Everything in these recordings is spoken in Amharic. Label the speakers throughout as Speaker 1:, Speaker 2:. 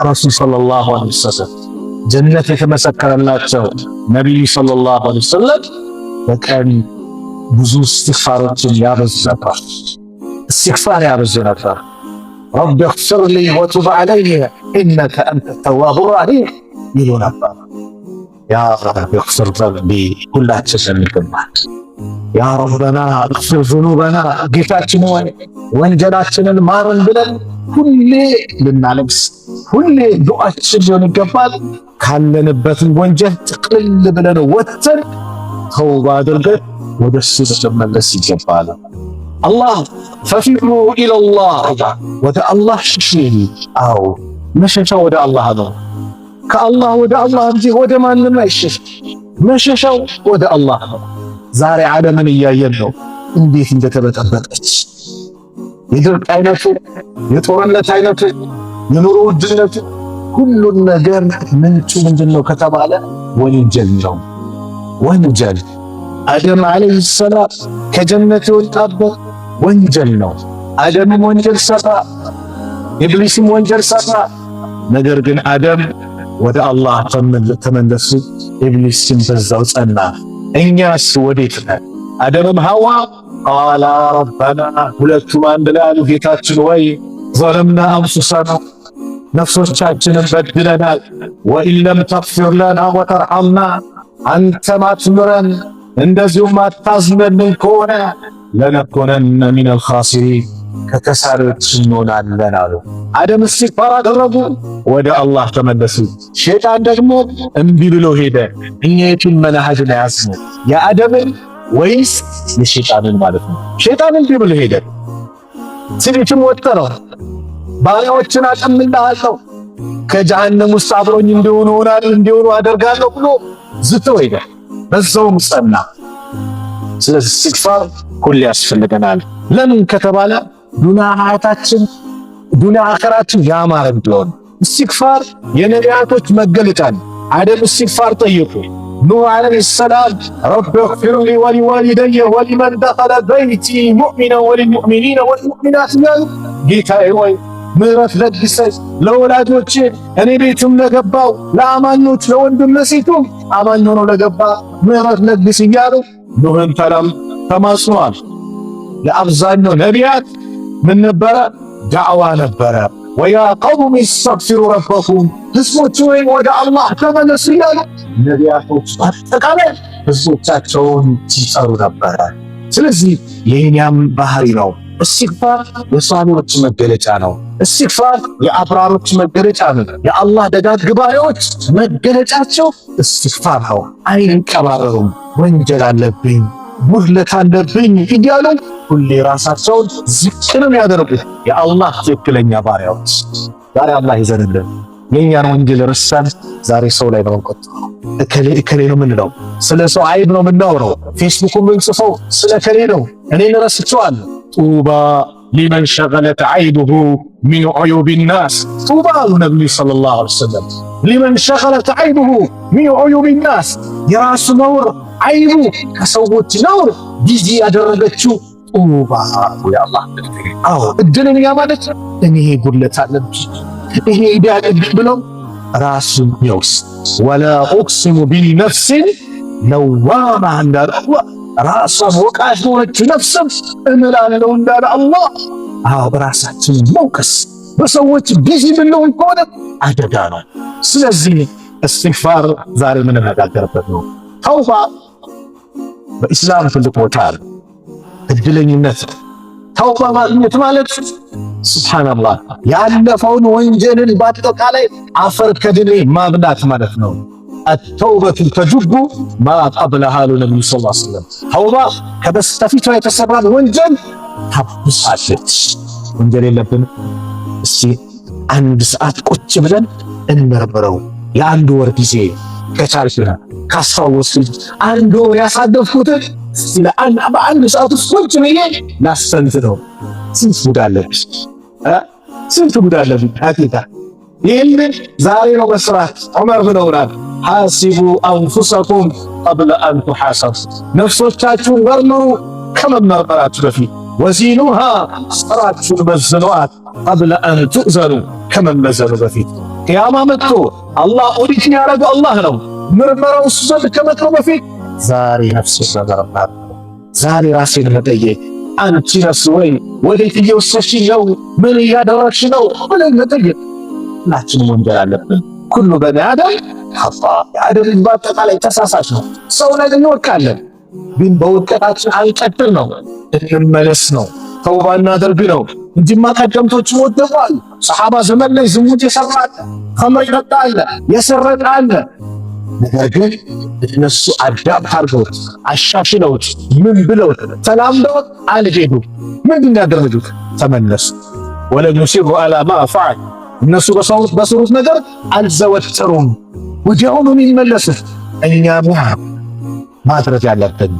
Speaker 1: ረሱል ሰለላሁ ዐለይሂ ወሰለም ጀነት የተመሰከረላቸው ነቢዩ ሰለላሁ ዐለይሂ ወሰለም በቀን ብዙ እስትግፋሮችን ያበዙ ነበር። እስትግፋር ያበዙ ነበር። ረቢ እግፊር ሊ ወቱብ ዐለይየ ኢነከ አንተ ተዋቡ ረሒም ይሉ ነበር። ያ ረቢ እግፊር ዘንቢ ሁላችንም ይገባል። ያ ረበና እግፊር ዙኑበና ጌታችን ሆይ ወንጀላችንን ማረን ብለን ሁሌ ልናለቅስ፣ ሁሌ ዱዓችን ሊሆን ይገባል። ካለንበትን ወንጀል ጥቅልል ብለን ወጥተን ተውባ አድርገን ወደ እሱ ልንመለስ ይገባል። አላህ ፈፊሩ ኢለላህ ወደ አላህ ሽሹ። አዎ መሸሻው ወደ አላህ ነው። ከአላህ ወደ አላህ እንጂ ወደ ማንም አይሸሽ። መሸሻው ወደ አላህ ነው። ዛሬ ዓለምን እያየን ነው እንዴት እንደተበጠበጠች። የድርቅ አይነቱ፣ የጦርነት አይነቱ፣ የኑሮ ውድነቱ፣ ሁሉን ነገር ምንጩ ምንድነው ከተባለ ወንጀል ነው። ወንጀል አደም ዓለይሂ ሰላም ከጀነት የወጣበት ወንጀል ነው። አደምም ወንጀል ሰራ፣ ኢብሊስም ወንጀል ሰራ። ነገር ግን አደም ወደ አላህ ተመለሱ፣ ኢብሊስም በዛው ጸና። እኛስ ወዴት ነን? አደምም ሐዋ ቃላ ረበና ሁለቱም አንድ ላይ አሉ፣ ጌታችን ወይ ዘለምና አንፉሰና ነፍሶቻችንን በድለናል፣ ወኢን ለም ተግፊር ለና ወተርሐምና አንተ ማትምረን እንደዚሁም አታዝነልን ከሆነ ለነኩነነ ሚነል ኻሲሪን ከከሳሪዎች እንሆናለን አሉ። አደም እስትግፋር አደረጉ፣ ወደ አላህ ተመለሱ። ሸይጣን ደግሞ እምቢ ብሎ ሄደ። እኛ የቱን መናሃጅ ነው ያዝነው? የአደምን ወይስ የሸይጣንን ማለት ነው? ሸይጣን እምቢ ብሎ ሄደ። ትንሽም ወጠረው፣ ባሪያዎችን አጠምልሃለሁ ከጀሃነም ውስጥ አብሮኝ እንዲሆኑ አደርጋለሁ ብሎ ዝቶ ሄደ። በዛውም ጸና። ስለዚህ እስትግፋር ሁሌ ያስፈልገናል። ለምን ከተባለ ዱንያ ሀያታችን ዱንያ አኸራችን ያማረ እንዲሆን። እስትግፋር የነቢያቶች መገለጫ ነው። አደም እስትግፋር ጠየቁ። ኑህ ዓለይሂ ሰላም ረቢ እግፊር ሊ ወሊዋሊደየ ወሊመን ደኸለ በይቲ ሙእሚነን ወሊልሙእሚኒነ ወልሙእሚናት እያሉ ጌታዬ ሆይ ምህረት ለግሰኝ፣ ለወላጆቼ እኔ ቤትም ለገባው ለአማኞች ለወንድም ለሴቱም አማኝ ሆኖ ለገባ ምህረት ለግስ እያሉ ኑህን ተማጽኗል። ለአብዛኛው ነቢያት ምን ነበረ? ዳዕዋ ነበረ። ወያ ቀውም ኢስተግፊሩ ረበኩም ህዝቦች ወይ ወደ አላህ ተመለሱ እያሉ ነቢያቶች በአጠቃላይ ህዝቦቻቸውን ሲጠሩ ነበረ። ስለዚህ የእኛም ባህሪ ነው። እስትግፋር የሷሊሆች መገለጫ ነው። እስትግፋር የአብራሮች መገለጫ ነው። የአላህ ደጋግ ባሪያዎች መገለጫቸው እስትግፋር ነው። አይንቀባረሩም። ወንጀል አለብኝ ጉድለት አለብኝ እያሉ ሁሌ ራሳቸውን ዝቅ ነው ያደርጉት የአላህ ትክክለኛ ባሪያዎች። ዛሬ አላህ ይዘንልን። የኛን ወንጀል ረሳን። ዛሬ ሰው ላይ ነው የምንቆጥረው። እከሌ ነው የምንለው፣ ስለ ሰው አይብ ነው የምናወራው። ፌስቡክን የምንጽፈው ስለ እከሌ ነው። እኔን ረስቼዋለሁ። ጡባ ሊመን ሸገለት አይቡሁ ሚን ዑዩብ ናስ። ጡባ አሉ ነቢዩ ሰለላሁ ዐለይሂ ወሰለም ሊመን ሸገለት አይቡሁ ሚን ዑዩብ ናስ። የራሱ ነውር አይቡ ከሰዎች ነውር ጊዜ ያደረገችው ጡባ ያላህ። አዎ እድለኛ ማለት እኔ ጉድለት አለብኝ ይሄ ይዳልብ ብለው ራሱን ይወስ። ወላ ኡቅሲሙ ቢነፍስ ለዋማ እንዳለ ራሷን ወቃሽ ሆነች ነፍስም እምላለሁ እንዳለ አላህ። አዎ ራሳችንን መውቀስ በሰዎች ቢዚ ብንሆን ከሆነ አደጋ ነው። ስለዚህ እስትግፋር ዛሬ የምንነጋገርበት ነው። ተውባ በኢስላም ትልቅ ቦታ አለ። እድለኝነት ተውባ ማግኘት ማለት ሱብሃንአላህ ያለፈውን ወንጀልን በአጠቃላይ አፈር ከድሜ ማብላት ማለት ነው። አተውበቱ ተጁቡ ማ ቀብለሃ አሉ ነብዩ ሰለላሁ ዐለይሂ ወሰለም። ተውባ ከበስተፊቷ የተሰራን ወንጀል ታብሳለች። ወንጀል የለብንም። እስቲ አንድ ሰዓት ቁጭ ብለን እንመርምረው። የአንድ ወር ጊዜ ከቻልኩና ካስታወስኩ አንድ ወር ያሳለፍኩትን እስቲ በአንድ ሰዓት ውስጥ ቁጭ ብዬ ላስተንትነው። ስንት ጉድ አለብኝ፣ ስንት ጉድ አለብኝ። ሐቂቃ ይህንን ዛሬ ነው መስራት። ዑመር ብለውናል፣ ሐሲቡ አንፉሰኩም ቀብለ አን ቱሐሰቡ። ነፍሶቻችሁን መርምሩ ከመመርመራችሁ በፊት። ወዚኑሃ ስራችሁን መዝኗት ቀብለ አን ትእዘኑ ከመመዘኑ በፊት ቂያማ መጥቶ አላህ ኦዲት የሚያደርገው አላህ ነው። ምርመራው እሱ ዘንድ ከመቅረቡ በፊት ዛሬ ነፍስን መመርመር፣ ዛሬ ራሴን መጠየቅ። አንቺ ነፍስ ወይ ወዴት እየወሰድሽ ነው? ምን እያደረግሽ ነው? ብለን መጠየቅ። ሁላችንም ወንጀል አለብን። ኩሉ በኒ አደም ኸጣ፣ የአደም ልጅ በአጠቃላይ ተሳሳች ነው። ሰው ላይ እንወድቃለን፣ ግን በውድቀታችን አንቀጥል ነው፣ እንመለስ ነው፣ ተውባ እናድርግ ነው እንጂማ ቀደምቶች ወደዋል። ሰሐባ ዘመን ላይ ዝሙት የሰራ አለ፣ ኸምር የጠጣ አለ፣ የሰረቀ አለ። ነገር ግን እነሱ አዳብ አድርገውት አሻሽለውት ምን ብለውት ተላምደውት አልሄዱም። ምንድን ያደረጉት? ተመለሱ። ወለም ዩሲሩ ዐላ ማ ፈዐሉ፣ እነሱ በሰሩት ነገር አልዘወተሩም፣ ወዲያውኑ የሚመለሱት። እኛ ማድረግ ያለብን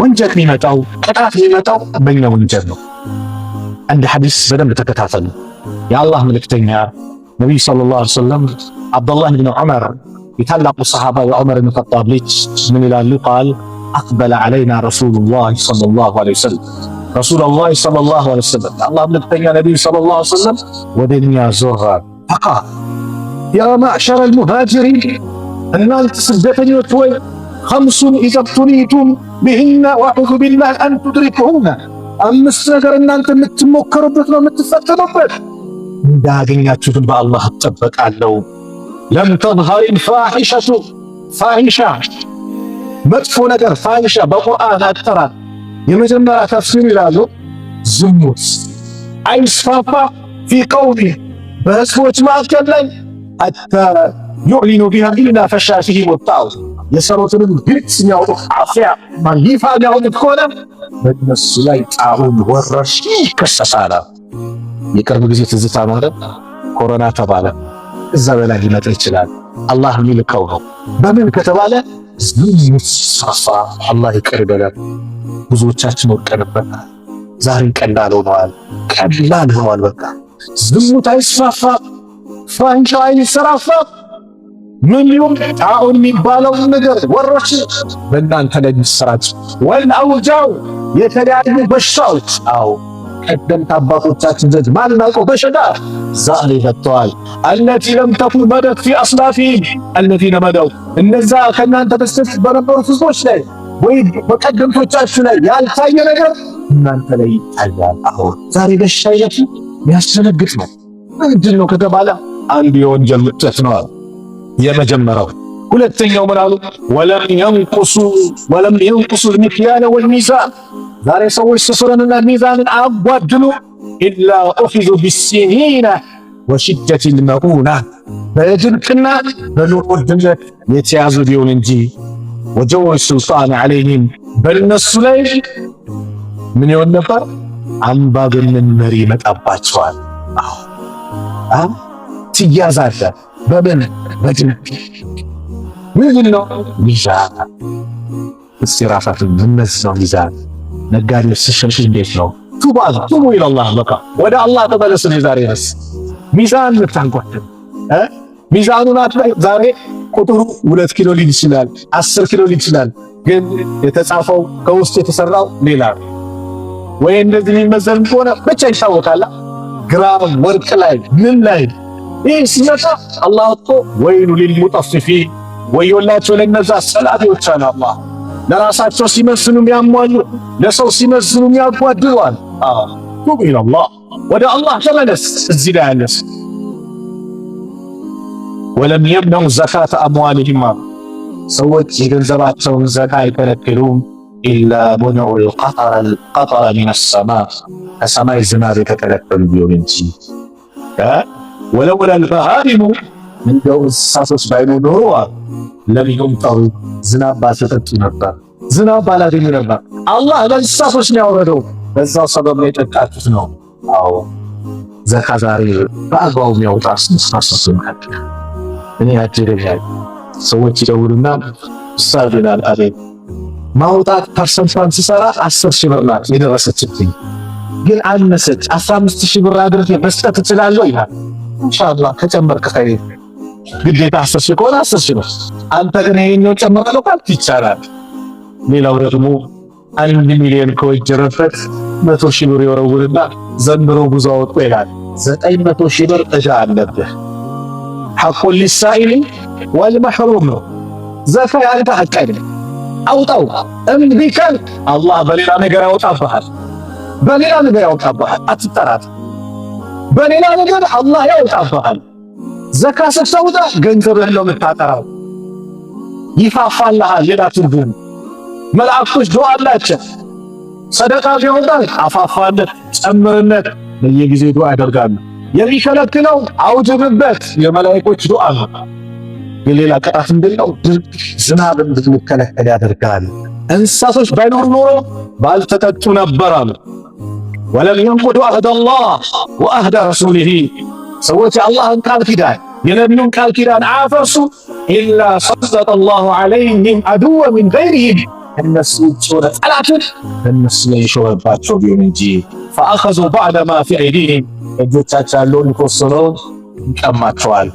Speaker 1: ወንጀል የሚመጣው ቅጣት የሚመጣው በእኛ ወንጀል ነው። አንድ ሐዲስ በደንብ ተከታተሉ። የአላህ መልእክተኛ ነቢይ ሰለላሁ ዐለይሂ ወሰለም አብዱላህ ብን ዑመር የታላቁ ሰሐባ የዑመር ብን ኸጣብ ልጅ ምን ይላሉ? ቃል አቅበለ ዐለይና ረሱሉላህ ሰለላሁ ዐለይሂ ወሰለም፣ ረሱሉላህ ሰለላሁ ዐለይሂ ወሰለም የአላህ መልእክተኛ ነቢይ ሰለላሁ ዐለይሂ ወሰለም ወደ እኛ ዞር። ፈቃል ያ ማዕሸረል ሙሃጅሪን፣ እናንተ ስደተኞች ወይ ኸምሱን ኢዘ ብቱሊቱም ቢሂነ ወአዑዙ ቢላህ አን ቱድሪኩሁነ፣ አምስት ነገር እናንተ የምትሞከሩበት ነው የምትፈተኑበት፣ እንዳገኛችሁትን በአላህ እጠበቃለሁ። ለም ተዝሀሪል ፋሒሸቱ፣ ፋሒሻ መጥፎ ነገር ፋሒሻ በቁርአን አጠራር የመጀመሪያ ተፍሲር ይላሉ ዝሙት አይስፋፋ ፊ ቀውሚ፣ በህዝቦች መካከል ላይ ሐታ ዩዕሊኑ ቢሃ ኢላ ፈሻ ፊሂም ወጣዑ፣ የሰሩትንም ግልጽ የሚያወጡ አፍያ ይፋ የሚያወጡት ከሆነ በእነሱ ላይ ጣዑን ወረርሽኝ ይከሰሳል። የቅርብ ጊዜ ትዝታ ማለት ኮሮና ተባለ። እዛ በላይ ሊመጣ ይችላል። አላህ የሚልከው ነው። በምን ከተባለ ዝሙት ሲስፋፋ አላህ ይቅር ይበላል። ብዙዎቻችን ወድቀንበታል። ዛሬ ቀላል ሆኗል። ቀላል ሆኗል። በቃ ዝሙት አይስፋፋ፣ ፋንሻ አይሰራፋ። ምን ይሁን ጣዑን የሚባለው ነገር ወረርሽኝ በእናንተ ላይ የሚሰራጭ ወልአውጃው የተለያዩ በሽታዎች አው ቀደምት አባቶቻችን ዘንድ ማናውቀው በሽታ ዛሬ መጥተዋል። አለቲ ለም ተኩን መደት ፊ አስላፊሂም አለዚነ መደው፣ እነዛ ከእናንተ በስተፊት በነበሩት ህዝቦች ላይ ወይ በቀደምቶቻችሁ ላይ ያልታየ ነገር እናንተ ላይ ይታያል። አሁን ዛሬ በሽታ አይነቱ የሚያስደነግጥ ነው። ምንድን ነው ከተባለ አንዱ የወንጀል ውጤት ነው። የመጀመሪያው። ሁለተኛው ምን አሉ? ወለም የንቁሱ ልሚክያነ ወልሚዛን፣ ዛሬ ሰዎች ስፍርንና ሚዛንን አያጓድሉ። ኢላ ኡኺዙ ቢሲኒነ ወሽደት ልመዑና፣ በድርቅና በኑሮ ውድነት የተያዙ ቢሆን እንጂ ወጀወ ሱልጣን ዐለይሂም፣ በእነሱ ላይ ምን ይሆን ነበር? አምባገነን መሪ ይመጣባቸዋል። ትያዛለ በምን በድንቅ ምንድን ነው ሚዛን? እስቲ ራሳችን ብንመዝነው ሚዛን። ነጋዴዎች ሲሸጡ እንዴት ነው? ቱቡ ኢለላህ፣ በቃ ወደ አላህ ተመለስን። የዛሬ ነስ ሚዛን ልታንቋጥም ሚዛኑን አትላይ። ዛሬ ቁጥሩ 2 ኪሎ ሊል ይችላል፣ 10 ኪሎ ሊል ይችላል፣ ግን የተጻፈው ከውስጥ የተሰራው ሌላ ነው። ወይ እንደዚህ የሚመዘን ከሆነ ብቻ ይታወቃል። ግራም ወርቅ ላይ ምን ላይ ይህ ሲመጣ አላህ እኮ ወይሉ ሊልሙጠፊፊን፣ ወዮላቸው ለነዛ ሰላቢዎች አለ አላህ። ለራሳቸው ሲመስሉ የሚያሟሉ፣ ለሰው ሲመስሉ የሚያጓድሏል። ቱብ ኢለላህ፣ ወደ አላህ ተመለስ። እዚህ ላይ ያለስ ወለም የምነዑ ዘካተ አምዋሊሂም፣ ሰዎች የገንዘባቸውን ዘካ አይከለክሉም። ኢላ ሙንዑ ልቀጠረ ሚነ ሰማ፣ ከሰማይ ዝናብ የተከለከሉ ቢሆን እንጂ። ወለውላ ልበሃሪሙ፣ እንደው እንስሳቶች ባይኖሩ ኖሮ ለም ዩምጠሩ፣ ዝናብ ባልተጠጡ ነበር፣ ዝናብ ባላገኙ ነበር። አላህ ለእንስሳቶች ነው ያወረደው፣ በዛው ሰበብ ላይ የጠጣችሁት ነው። አዎ ዘካ ዛሬ በአግባቡ የሚያወጣ እንስሳቶች ናቸው። እኔ ያጀደኛል። ሰዎች ይደውሉና ሳድናል አለኝ ማውጣት ፐርሰንቷን ሲሰራ 10 ሺህ ብር ናት የደረሰችብኝ፣ ግን አነሰች 15 ሺህ ብር አድርጌ መስጠት እችላለሁ ይላል። ኢንሻአላህ ከጨመርክ ኸይር፣ ግዴታ 10 ሺህ ከሆነ 10 ሺህ ነው። አንተ ግን ይሄኛው ጨምረው ካልክ ይቻላል። ሌላው ደግሞ 1 ሚሊዮን ከወጀረበት 100 ሺህ ብር ይወረውርና ዘንድሮ ብዙ አወጡ ይላል። 900 ሺህ ብር ዕዳ አለብህ። ሐቁን ሊሳኢል ወልመሕሩም ነው። ዘካ ያንተ ሐቅ አይደለም፣ አውጣው። እምቢ ካልክ አላህ በሌላ ነገር ያወጣብሃል፣ በሌላ ነገር ያወጣብሃል። አትጠራጠር፣ በሌላ ነገር አላህ ያወጣብሃል። ዘካ ስትሰውጣ ገንዘብህን ነው የምታጠራው፣ ይፋፋልሃል። ሌላ ትርጉም መላእክቶች ዱዓ አላቸው። ሰደቃ ቢወጣል አፋፋለት፣ ጨምርነት፣ በየጊዜው ዱዓ ያደርጋሉ። የሚከለክለው አውጅብበት፣ የመላእክቶች ዱዓ ነው። የሌላ ቅጣት ምንድነው? ዝናብ እንድንከለከል ያደርጋል። እንስሳቶች ባይኖር ኖሮ ባልተጠጡ ነበር አሉ። ወለም የንቁዱ አህደ አላህ ወአህደ ረሱሊሂ፣ ሰዎች የአላህን ቃል ኪዳን የነቢዩን ቃል ኪዳን አያፈርሱ ኢላ ሰለጠ አላሁ ዐለይሂም አድወ ሚን ገይሪሂም፣ እነሱ ውጭ ሆነ ጠላትን እነሱ ላይ የሾመባቸው ቢሆን እንጂ። ፈአኸዙ ባዕደ ማ ፊ አይዲሂም፣ እጆቻቸው ያለውን የተወሰነውን ይቀማቸዋል።